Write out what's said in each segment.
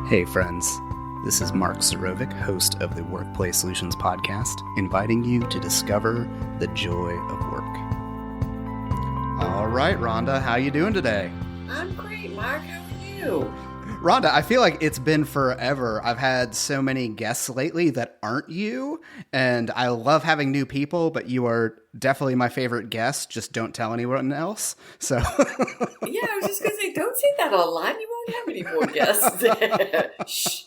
Hey friends, this is Mark Suroviec, host of the Workplace Solutions podcast, inviting you to discover the joy of work. All right, Rhonda, how you doing today? I'm great, Mark. How are you? Rhonda, I feel like it's been forever. I've had so many guests lately that aren't you, and I love having new people, but you are definitely my favorite guest. Just don't tell anyone else. So Yeah, I was just going to say, don't say that online. You won't have any more guests. Shh.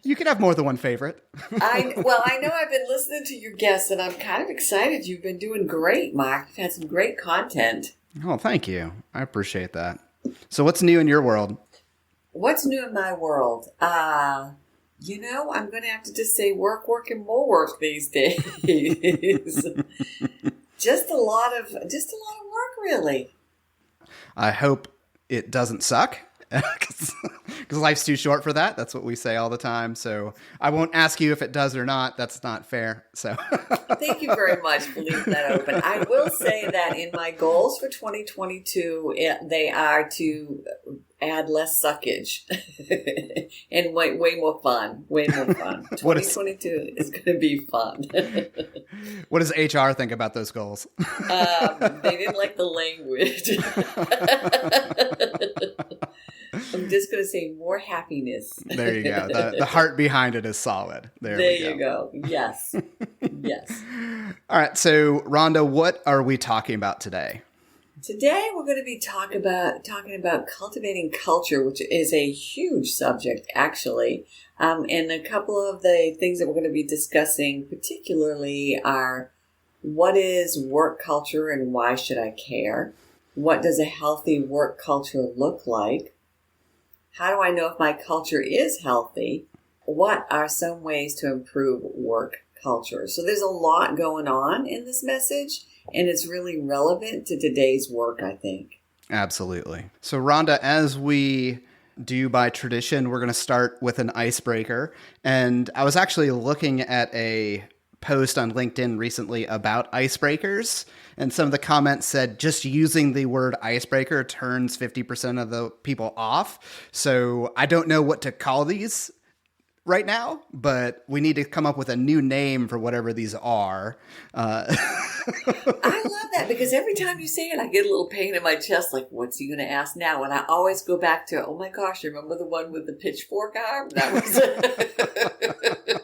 You can have more than one favorite. I know I've been listening to your guests, and I'm kind of excited. You've been doing great, Mark. You've had some great content. Oh, thank you. I appreciate that. So what's new in your world? What's new in my world? I'm going to have to just say work, and more work these days. Just a lot of work, really. I hope it doesn't suck, because life's too short for that. That's what we say all the time. So I won't ask you if it does or not. That's not fair. So thank you very much for leaving that open. I will say that in my goals for 2022, they are to add less suckage and way more fun. 2022 is going to be fun. What does HR think about those goals? They didn't like the language. I'm just going to say more happiness. There you go. The heart behind it is solid. There you go. Yes. Yes. All right. So, Rhonda, what are we talking about today? Today, we're going to be talking about cultivating culture, which is a huge subject, actually. And a couple of the things that we're going to be discussing particularly are what is work culture and why should I care? What does a healthy work culture look like? How do I know if my culture is healthy? What are some ways to improve work culture? So there's a lot going on in this message, and it's really relevant to today's work, I think. Absolutely. So, Rhonda, as we do by tradition, we're going to start with an icebreaker. And I was actually looking at a post on LinkedIn recently about icebreakers, and some of the comments said just using the word icebreaker turns 50% of the people off. So I don't know what to call these right now, but we need to come up with a new name for whatever these are. I love that, because every time you say it, I get a little pain in my chest, like, what's he going to ask now? And I always go back to, oh my gosh, remember the one with the pitchfork arm? That was it.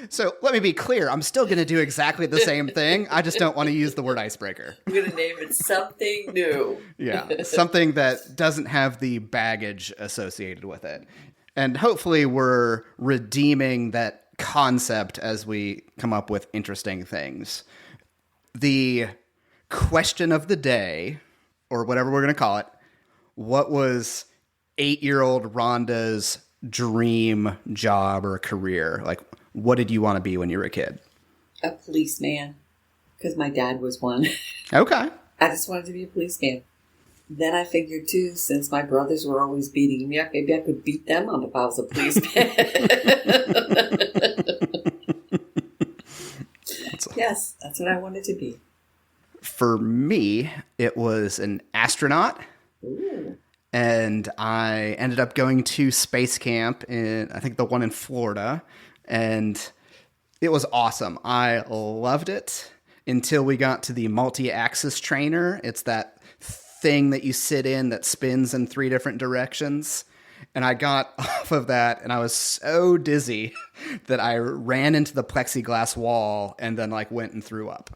So let me be clear. I'm still going to do exactly the same thing. I just don't want to use the word icebreaker. I'm going to name it something new. Yeah, something that doesn't have the baggage associated with it. And hopefully we're redeeming that concept as we come up with interesting things. The question of the day, or whatever we're going to call it, what was 8-year-old Rhonda's dream job or career? Like, what did you want to be when you were a kid? A policeman, because my dad was one. Okay. I just wanted to be a policeman. Then I figured, too, since my brothers were always beating me up, maybe I could beat them up if I was a policeman. Yes, that's what I wanted to be. For me, it was an astronaut. Ooh. And I ended up going to space camp in, I think, the one in Florida. And it was awesome. I loved it until we got to the multi-axis trainer. It's that thing that you sit in that spins in 3 different directions. And I got off of that and I was so dizzy that I ran into the plexiglass wall and then went and threw up.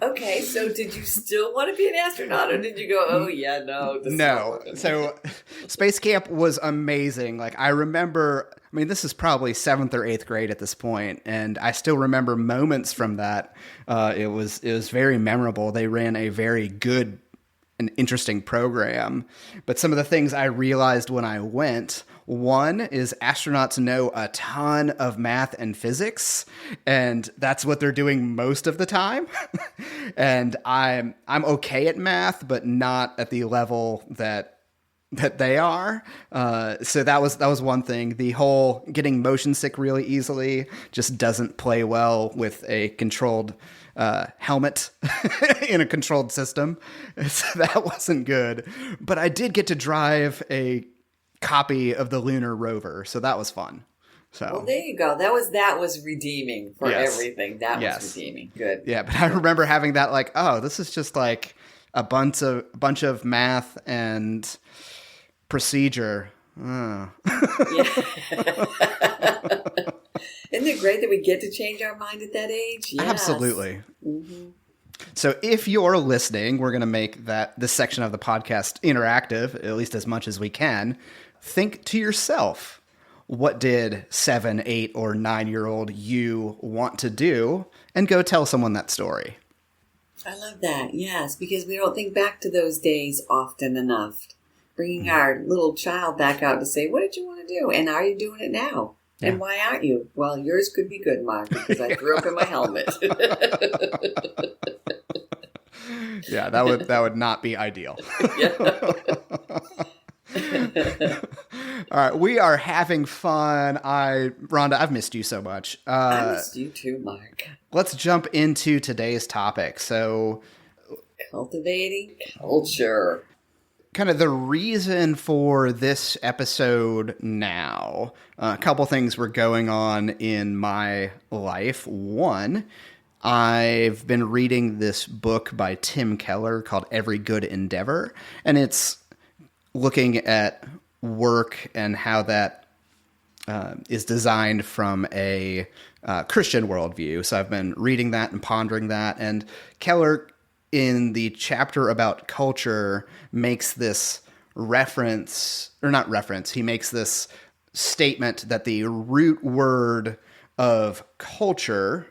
Okay, so did you still want to be an astronaut, or did you go, oh yeah, no? No. So space camp was amazing. I remember, this is probably 7th or 8th grade at this point, and I still remember moments from that. It was very memorable. They ran a very good and interesting program. But some of the things I realized when I went, one is astronauts know a ton of math and physics, and that's what they're doing most of the time. And I'm okay at math, but not at the level that they are. So that was one thing. The whole getting motion sick really easily just doesn't play well with a controlled helmet in a controlled system. So that wasn't good. But I did get to drive a copy of the lunar rover, so that was fun. So well, there you go. That was redeeming for everything. That was redeeming. Good. Yeah, but I remember having that like, oh, this is just like a bunch of math and procedure. Oh. Isn't it great that we get to change our mind at that age? Yes. Absolutely. So if you're listening, we're going to make this section of the podcast interactive, at least as much as we can. Think to yourself, what did 7, 8, or 9-year-old you want to do? And go tell someone that story. I love that, yes, because we don't think back to those days often enough. Bringing our little child back out to say, what did you want to do? And are you doing it now? Yeah. And why aren't you? Well, yours could be good, Mark, because I threw up in my helmet. Yeah, that would not be ideal. All right, we are having fun. Rhonda, I've missed you so much. I missed you too, Mark. Let's jump into today's topic. So, cultivating culture. Kind of the reason for this episode now, a couple things were going on in my life. One, I've been reading this book by Tim Keller called Every Good Endeavor, and it's looking at work and how that is designed from a Christian worldview. So I've been reading that and pondering that, and Keller, in the chapter about culture, makes this he makes this statement that the root word of culture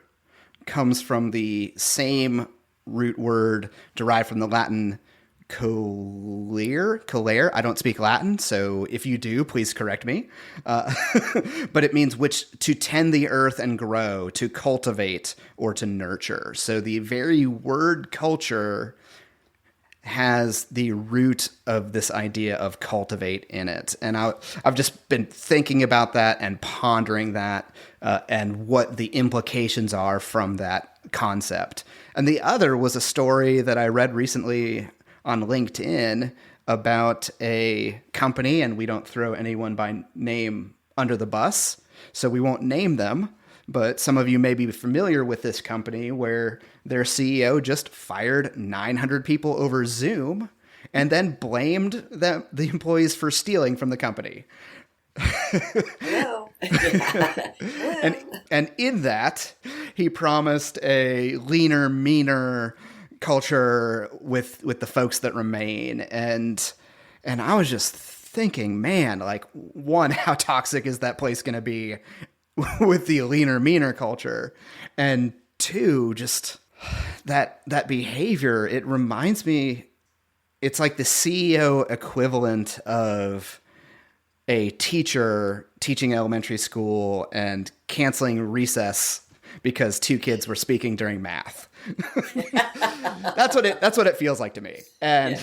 comes from the same root word derived from the Latin colere. I don't speak Latin, so if you do, please correct me. But it means to tend the earth and grow, to cultivate, or to nurture. So the very word culture has the root of this idea of cultivate in it. And I've just been thinking about that and pondering that and what the implications are from that concept. And the other was a story that I read recently on LinkedIn about a company, and we don't throw anyone by name under the bus, so we won't name them, but some of you may be familiar with this company where their CEO just fired 900 people over Zoom and then blamed the employees for stealing from the company. Hello. And in that, he promised a leaner, meaner culture with the folks that remain. And I was just thinking, man, like, one, how toxic is that place going to be with the leaner, meaner culture? And two, just that behavior, it reminds me, it's like the CEO equivalent of a teacher teaching elementary school and canceling recess because 2 kids were speaking during math. That's what it feels like to me. And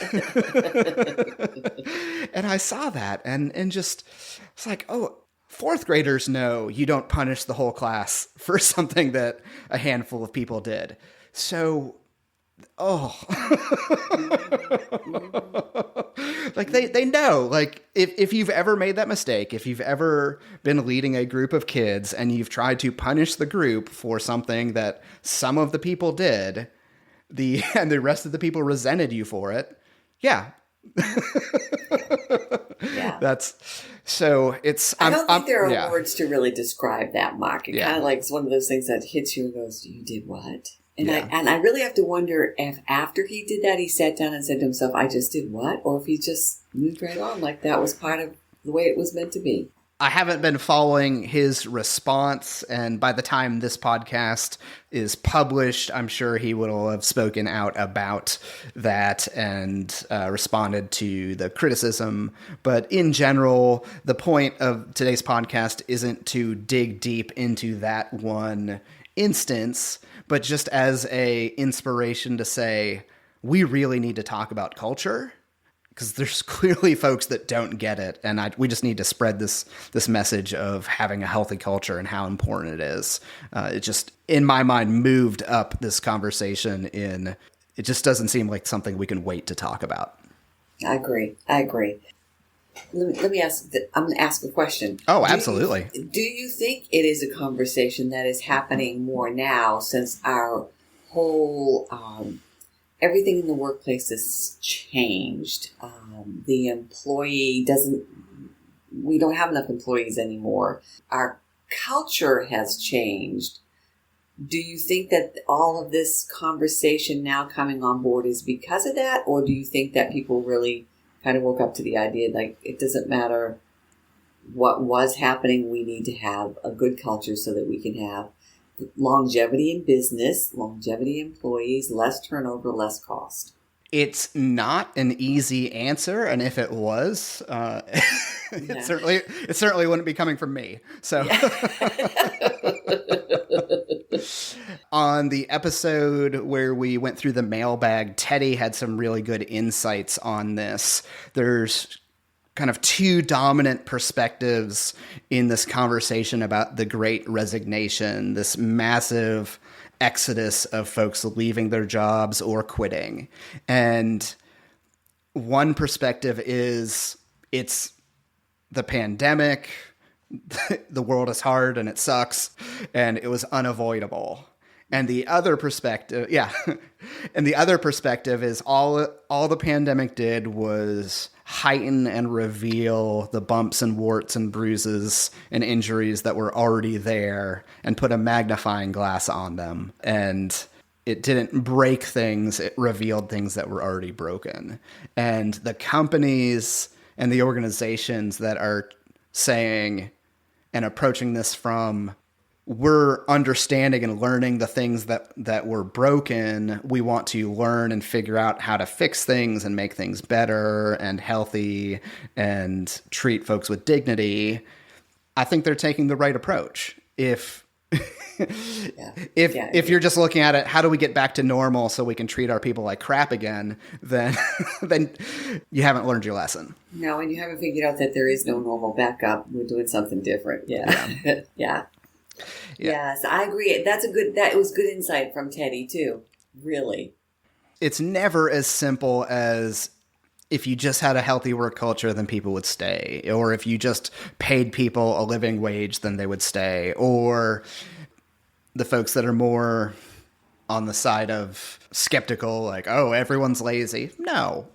and I saw that and just it's like, oh, 4th graders know you don't punish the whole class for something that a handful of people did. So like they know, like if you've ever made that mistake, if you've ever been leading a group of kids and you've tried to punish the group for something that some of the people did, and the rest of the people resented you for it. Yeah. Yeah. I don't think there are words to really describe that, Mark. It kind of like it's one of those things that hits you and goes, you did what? And I really have to wonder if after he did that, he sat down and said to himself, I just did what? Or if he just moved right on like that was part of the way it was meant to be. I haven't been following his response, and by the time this podcast is published, I'm sure he will have spoken out about that and responded to the criticism. But in general, the point of today's podcast isn't to dig deep into that one instance, but just as a inspiration to say, we really need to talk about culture. because there's clearly folks that don't get it, and we just need to spread this message of having a healthy culture and how important it is. It just, in my mind, moved up this conversation it just doesn't seem like something we can wait to talk about. I agree. Let me ask. I'm going to ask a question. Oh, absolutely. Do you think it is a conversation that is happening more now since our whole everything in the workplace has changed? The employee doesn't. We don't have enough employees anymore. Our culture has changed. Do you think that all of this conversation now coming on board is because of that, or do you think that people really kind of woke up to the idea like it doesn't matter what was happening, we need to have a good culture so that we can have longevity in business, longevity in employees, less turnover, less cost? It's not an easy answer, and if it was, it certainly wouldn't be coming from me. So, on the episode where we went through the mailbag, Teddy had some really good insights on this. There's kind of two dominant perspectives in this conversation about the Great Resignation, this massive exodus of folks leaving their jobs or quitting. And one perspective is it's the pandemic, the world is hard and it sucks, and it was unavoidable. And the other perspective, and the other perspective is all the pandemic did was heighten and reveal the bumps and warts and bruises and injuries that were already there and put a magnifying glass on them. And it didn't break things, it revealed things that were already broken. And the companies and the organizations that are saying and approaching this from, we're understanding and learning the things that were broken. We want to learn and figure out how to fix things and make things better and healthy and treat folks with dignity. I think they're taking the right approach. If you're just looking at it, how do we get back to normal so we can treat our people like crap again, then you haven't learned your lesson. No, and you haven't figured out that there is no normal backup. We're doing something different. Yeah. Yeah. Yes, I agree. That was good insight from Teddy too. Really. It's never as simple as if you just had a healthy work culture, then people would stay. Or if you just paid people a living wage, then they would stay. Or the folks that are more on the side of skeptical, like, oh, everyone's lazy. No.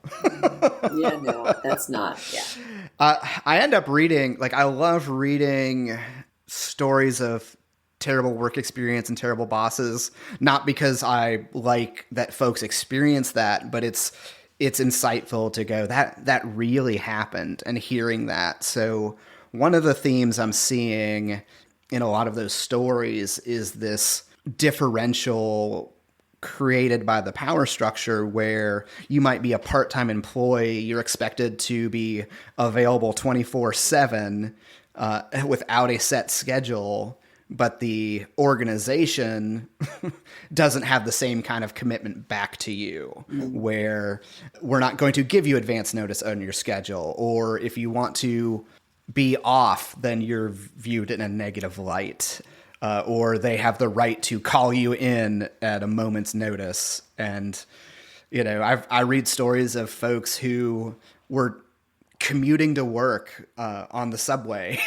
No, that's not. Yeah. I end up reading, I love reading stories of terrible work experience and terrible bosses, not because I like that folks experience that, but it's insightful to go, that really happened, and hearing that. So one of the themes I'm seeing in a lot of those stories is this differential created by the power structure where you might be a part-time employee, you're expected to be available 24/7 without a set schedule, but the organization doesn't have the same kind of commitment back to you, where we're not going to give you advance notice on your schedule, or if you want to be off, then you're viewed in a negative light, or they have the right to call you in at a moment's notice. And, I read stories of folks who were commuting to work on the subway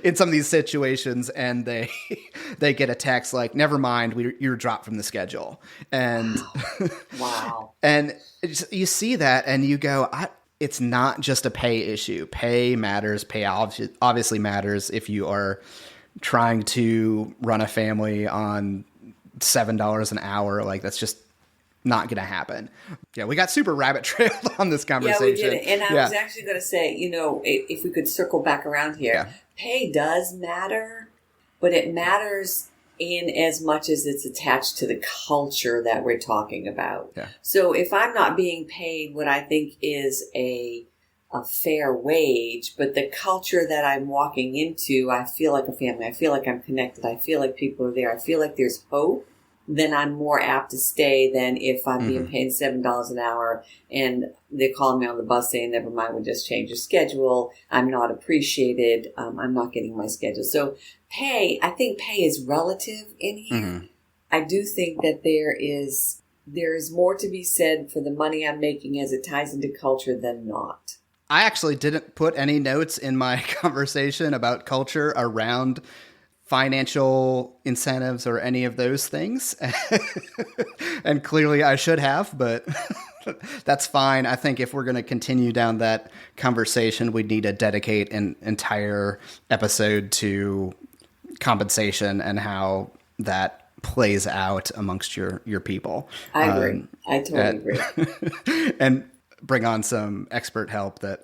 in some of these situations, and they get a text like, never mind, you're dropped from the schedule. And wow. And you see that and you go, it's not just a pay issue. Pay matters. Pay obviously matters if you are trying to run a family on $7 an hour. That's just not going to happen. Yeah, we got super rabbit trailed on this conversation. Yeah, we did. And I was actually going to say, if we could circle back around here, pay does matter, but it matters in as much as it's attached to the culture that we're talking about. Yeah. So if I'm not being paid what I think is a fair wage, but the culture that I'm walking into, I feel like a family. I feel like I'm connected. I feel like people are there. I feel like there's hope. then I'm more apt to stay than if I'm being paid $7 an hour and they're calling me on the bus saying, never mind, we'll just change your schedule. I'm not appreciated. I'm not getting my schedule. So I think pay is relative in here. I do think that there is more to be said for the money I'm making as it ties into culture than not. I actually didn't put any notes in my conversation about culture around financial incentives or any of those things. And clearly I should have, but that's fine. I think if we're going to continue down that conversation, we need to dedicate an entire episode to compensation and how that plays out amongst your people. I agree. I totally agree. And bring on some expert help that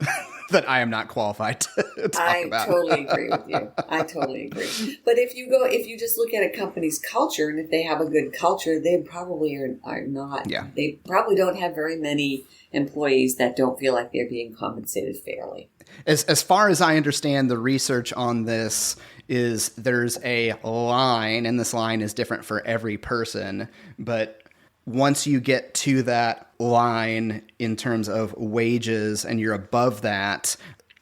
that I am not qualified to talk about. I totally agree with you. I totally agree. But if you just look at a company's culture, and if they have a good culture, they probably are not. Yeah. They probably don't have very many employees that don't feel like they're being compensated fairly. As far as I understand, the research on this is there's a line, and this line is different for every person, but once you get to that line in terms of wages and you're above that,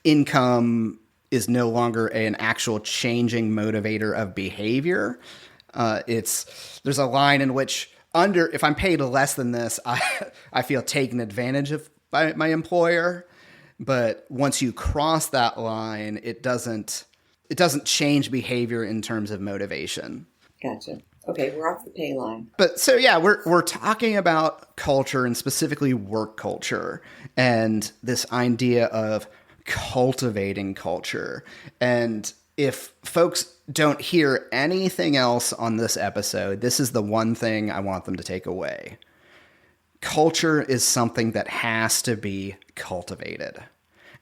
income is no longer an actual changing motivator of behavior. There's a line in which if I'm paid less than this, I feel taken advantage of by my employer. But once you cross that line, it doesn't change behavior in terms of motivation. Gotcha. Okay, we're off the pay line. But so yeah, we're talking about culture and specifically work culture and this idea of cultivating culture. And if folks don't hear anything else on this episode, this is the one thing I want them to take away. Culture is something that has to be cultivated.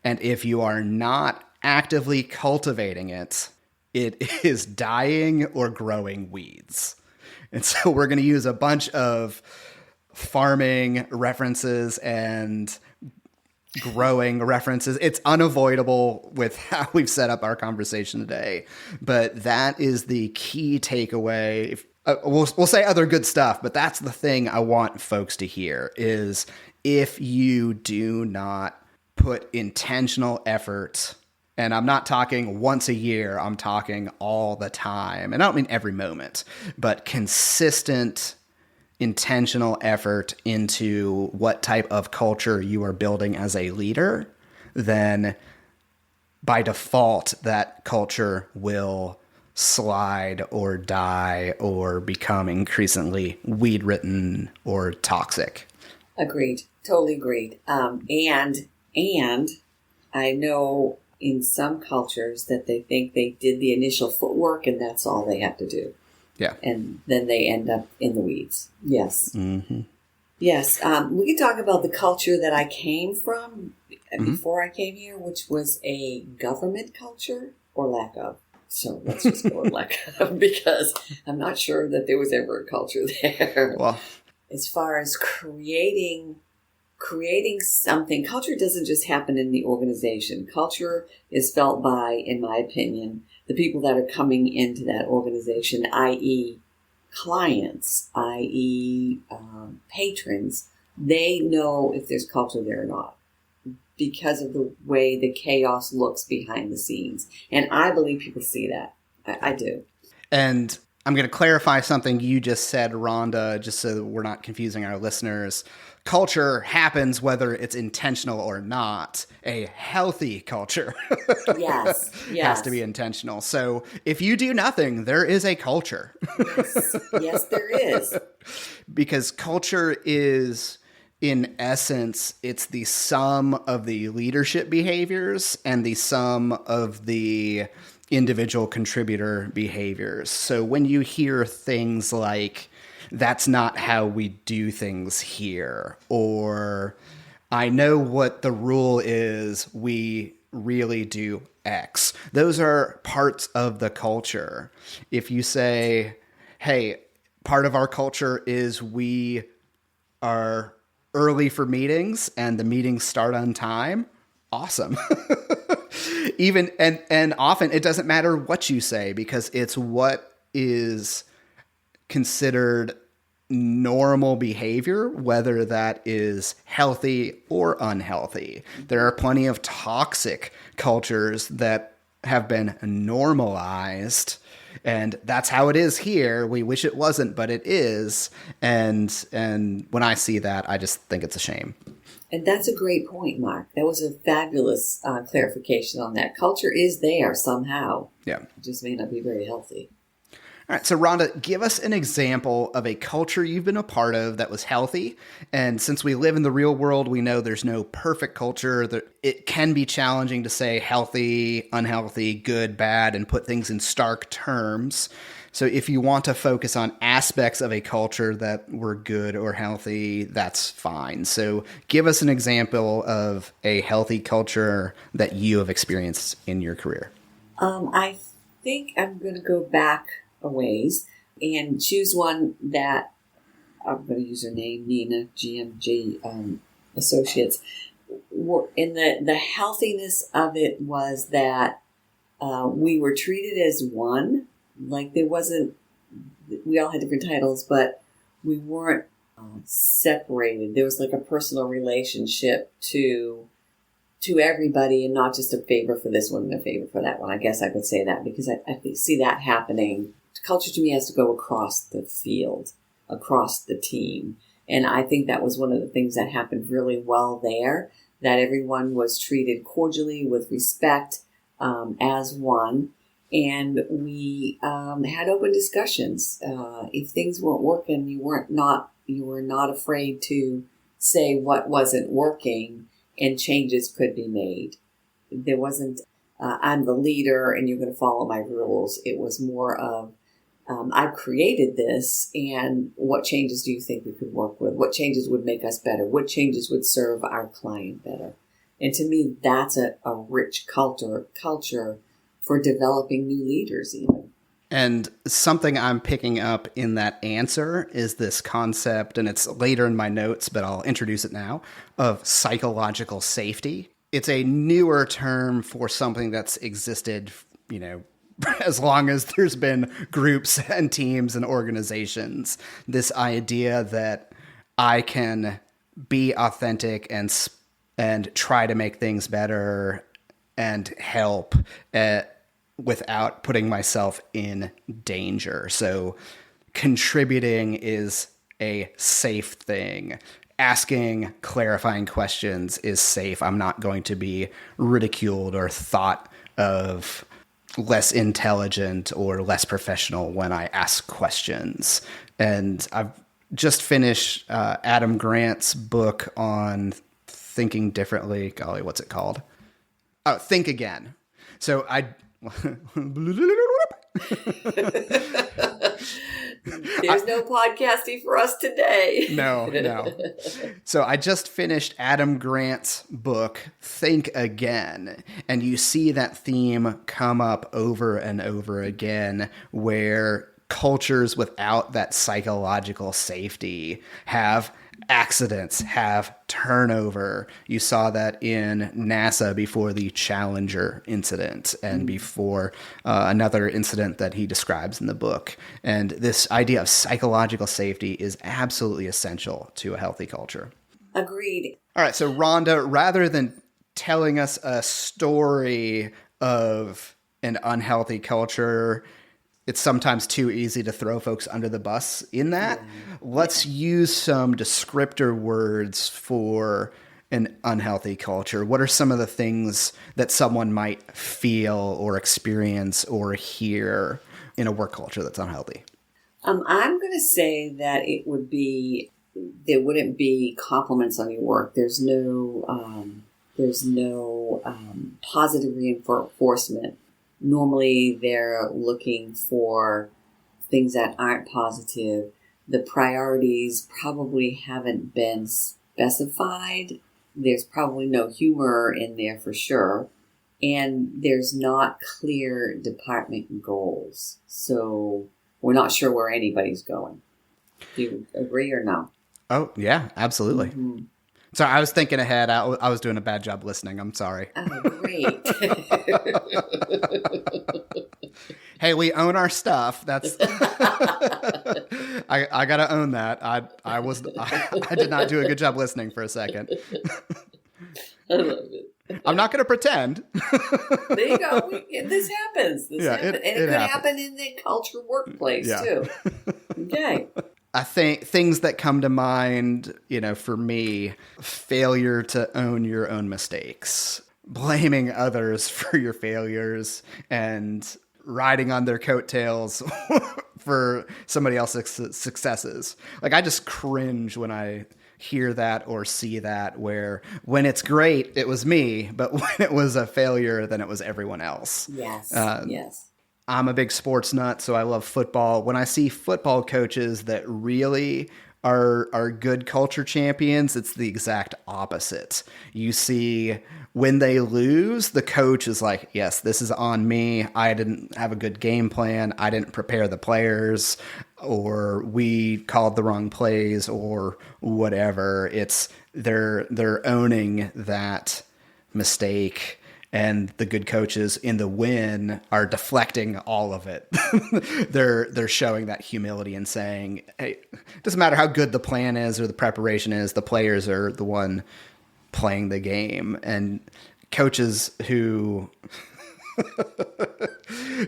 And if you are not actively cultivating it, it is dying or growing weeds. And so we're going to use a bunch of farming references and growing references. It's unavoidable with how we've set up our conversation today. But that is the key takeaway. We'll say other good stuff, but that's the thing I want folks to hear is if you do not put intentional effort. And I'm not talking once a year, I'm talking all the time. And I don't mean every moment, but consistent, intentional effort into what type of culture you are building as a leader, then by default, that culture will slide or die or become increasingly weed-ridden or toxic. Agreed. Totally agreed. And I know in some cultures that they think they did the initial footwork and that's all they have to do. Yeah. And then they end up in the weeds. Yes. Mm-hmm. Yes. We can talk about the culture that I came from before I came here, which was a government culture or lack of. So let's just go with lack of because I'm not sure that there was ever a culture there. Well, as far as creating something, culture doesn't just happen in the organization. Culture is felt by, in my opinion, the people that are coming into that organization, i.e. clients, i.e. Patrons. They know if there's culture there or not because of the way the chaos looks behind the scenes. And I believe people see that. I do. And I'm going to clarify something you just said, Rhonda, just so that we're not confusing our listeners. Culture happens whether it's intentional or not. A healthy culture yes. has to be intentional. So if you do nothing, there is a culture. Yes, there is. Because culture is, in essence, it's the sum of the leadership behaviors and the sum of the individual contributor behaviors. So when you hear things like, that's not how we do things here, or I know what the rule is, we really do X. Those are parts of the culture. If you say, hey, part of our culture is we are early for meetings and the meetings start on time, awesome. Even and often it doesn't matter what you say because it's what is considered normal behavior, whether that is healthy or unhealthy. There are plenty of toxic cultures that have been normalized, and that's how it is here. We wish it wasn't, but it is. And when I see that, I just think it's a shame. And that's a great point, Mark. That was a fabulous clarification on that. Culture is there somehow. Yeah. It just may not be very healthy. All right, so Rhonda, give us an example of a culture you've been a part of that was healthy. And since we live in the real world, we know there's no perfect culture. It can be challenging to say healthy, unhealthy, good, bad, and put things in stark terms. So if you want to focus on aspects of a culture that were good or healthy, that's fine. So give us an example of a healthy culture that you have experienced in your career. I think I'm going to go back a ways and choose one that I'm going to use her name, Nina, GMG Associates. In the healthiness of it was that we were treated as one. Like we all had different titles, but we weren't separated. There was like a personal relationship to everybody, and not just a favor for this one and a favor for that one. I guess I could say that because I see that happening. Culture to me has to go across the field, across the team. And I think that was one of the things that happened really well there, that everyone was treated cordially with respect as one. And we had open discussions. If things weren't working, you were not afraid to say what wasn't working, and changes could be made. There wasn't, I'm the leader and you're going to follow my rules. It was more of, I've created this, and what changes do you think we could work with? What changes would make us better? What changes would serve our client better? And to me, that's a rich culture for developing new leaders even. And something I'm picking up in that answer is this concept, and it's later in my notes, but I'll introduce it now, of psychological safety. It's a newer term for something that's existed, as long as there's been groups and teams and organizations. This idea that I can be authentic and try to make things better and help without putting myself in danger. So contributing is a safe thing. Asking clarifying questions is safe. I'm not going to be ridiculed or thought of less intelligent or less professional when I ask questions. And I've just finished Adam Grant's book on thinking differently. Golly, what's it called? Oh, Think Again. So There's no podcasting for us today. No. So I just finished Adam Grant's book, Think Again. And you see that theme come up over and over again, where cultures without that psychological safety have accidents, have turnover. You saw that in NASA before the Challenger incident and before another incident that he describes in the book. And this idea of psychological safety is absolutely essential to a healthy culture. Agreed. All right, so Rhonda, rather than telling us a story of an unhealthy culture, it's sometimes too easy to throw folks under the bus in that. Yeah. Let's use some descriptor words for an unhealthy culture. What are some of the things that someone might feel or experience or hear in a work culture that's unhealthy? I'm going to say that there wouldn't be compliments on your work. There's no positive reinforcement. Normally, they're looking for things that aren't positive. The priorities probably haven't been specified. There's probably no humor in there for sure. And there's not clear department goals. So we're not sure where anybody's going. Do you agree or no? Oh, yeah, absolutely. Mm-hmm. So I was thinking ahead. I was doing a bad job listening. I'm sorry. Oh, great. Hey, we own our stuff. That's I gotta own that. I did not do a good job listening for a second. I love it. I'm not gonna pretend. There you go. This happens. This happens. And it could happens. happen in the culture workplace too. Okay. I think things that come to mind, for me, failure to own your own mistakes, blaming others for your failures, and riding on their coattails for somebody else's successes. Like, I just cringe when I hear that or see that, where when it's great, it was me, but when it was a failure, then it was everyone else. Yes. Yes. I'm a big sports nut, so I love football. When I see football coaches that really are good culture champions, it's the exact opposite. You see, when they lose, the coach is like, yes, this is on me. I didn't have a good game plan. I didn't prepare the players, or we called the wrong plays, or whatever. It's they're owning that mistake. And the good coaches in the win are deflecting all of it. They're showing that humility and saying, hey, it doesn't matter how good the plan is or the preparation is, the players are the one playing the game. And coaches who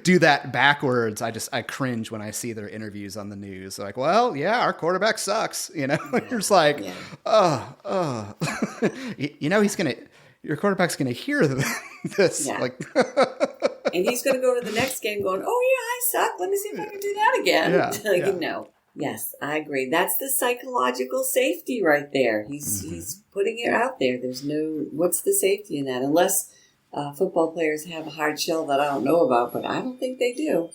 do that backwards, I cringe when I see their interviews on the news. They're like, well, yeah, our quarterback sucks. You're just like, your quarterback's going to hear this. Yeah. Like, and he's going to go to the next game going, oh, yeah, I suck. Let me see if I can do that again. No. Yes, I agree. That's the psychological safety right there. He's putting it out there. There's what's the safety in that? Unless football players have a hard shell that I don't know about, but I don't think they do.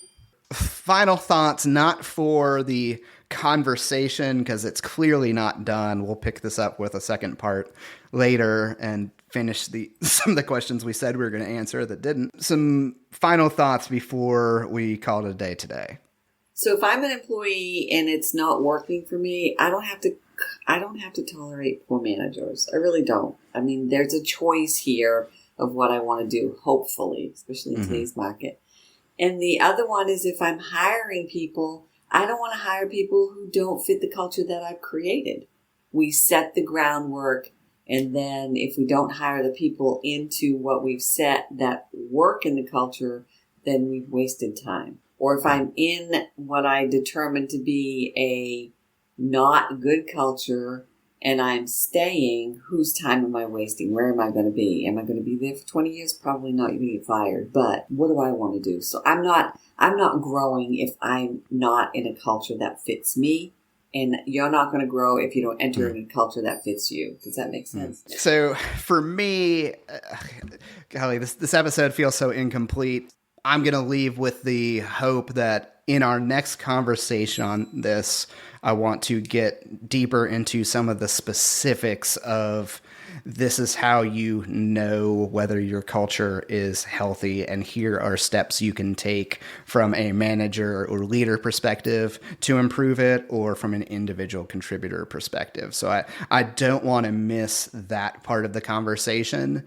Final thoughts, not for the conversation, because it's clearly not done. We'll pick this up with a second part later and finish some of the questions we said we were going to answer that didn't. Some final thoughts before we call it a day today. So if I'm an employee and it's not working for me, I don't have to tolerate poor managers. I really don't. I mean, there's a choice here of what I want to do, hopefully, especially in today's market. And the other one is, if I'm hiring people, I don't want to hire people who don't fit the culture that I've created. We set the groundwork, and then if we don't hire the people into what we've set that work in the culture, then we've wasted time. Or if I'm in what I determined to be a not good culture and I'm staying, whose time am I wasting? Where am I going to be? Am I going to be there for 20 years? Probably not. You're going to get fired. But what do I want to do? So I'm not growing if I'm not in a culture that fits me. And you're not going to grow if you don't enter in a culture that fits you. Does that make sense? So for me, golly, this episode feels so incomplete. I'm going to leave with the hope that in our next conversation on this, I want to get deeper into some of the specifics of this is how you know whether your culture is healthy, and here are steps you can take from a manager or leader perspective to improve it, or from an individual contributor perspective. So I don't want to miss that part of the conversation.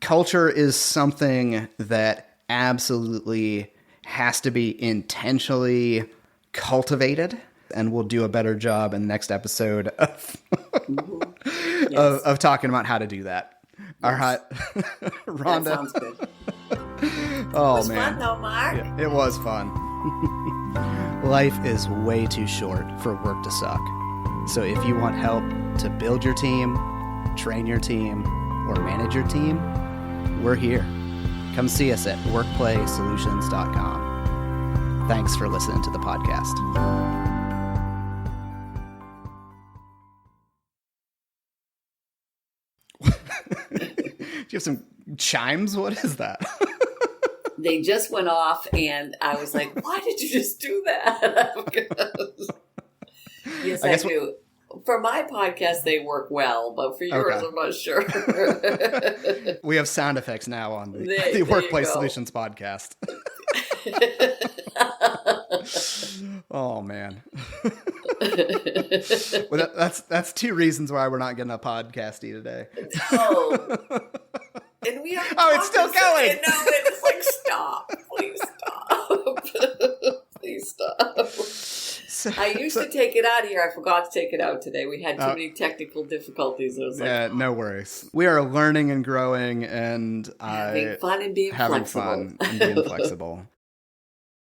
Culture is something that absolutely has to be intentionally cultivated, and we'll do a better job in the next episode of of talking about how to do that. Yes. All right, Rhonda. That sounds good. Oh, it was man, fun though, Mark. Yeah, it was fun. Life is way too short for work to suck. So if you want help to build your team, train your team, or manage your team, we're here. Come see us at workplaysolutions.com. Thanks for listening to the podcast. Do you have some chimes? What is that? They just went off, and I was like, why did you just do that? Yes, I do. For my podcast, they work well, but for yours, I'm not sure. We have sound effects now on the Workplace Solutions podcast. Oh man. Well, that's two reasons why we're not getting a podcasty today. Oh. And we have it's still going. No, it's like, stop. Please stop. Please stop. I used to take it out here. I forgot to take it out today. We had too many technical difficulties. I was like, no worries. We are learning and growing, and having fun and being having flexible. fun and being flexible.